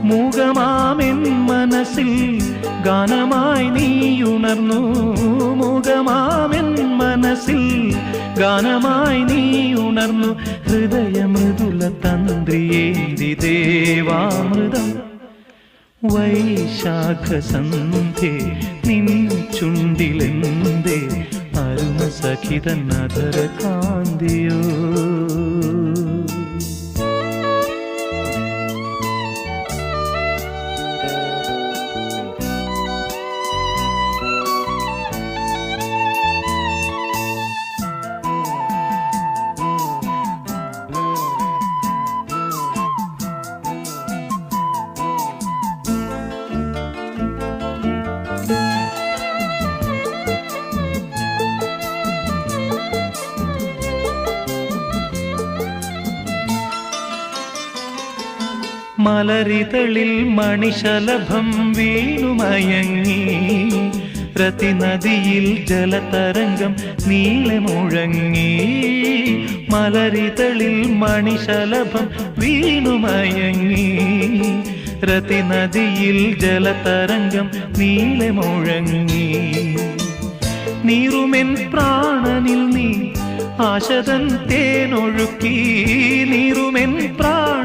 മൂകമാമെൻ മനസ്സിൽ ഗാനമായി നീയുണർന്നു. മൂകമാമെൻ മനസ്സിൽ ഗാനമായി നീയുണർന്നു. ഹൃദയമൃദുല തന്ത്രിയേന്തി ദേവാമൃതം വൈശാഖസന്ധ്യേ നിൻ ചുണ്ടിലെന്തേ അരുണ സഖിതൻ അധര കാന്തിയോ. മലരിതളിൽ മണിശലഭം വീണുമയങ്ങി. രതിനദിയിൽ ജലതരംഗം നീളെ മുഴങ്ങി. മലരിതളിൽ മണിശലഭം വീണുമയങ്ങി. രതിനദിയിൽ ജലതരംഗം നീളെ മുഴങ്ങി. നീറുമെൻ പ്രാണനിൽ നീ ആശതൻ തേനൊഴുക്കി. നീറുമെൻ പ്രാണ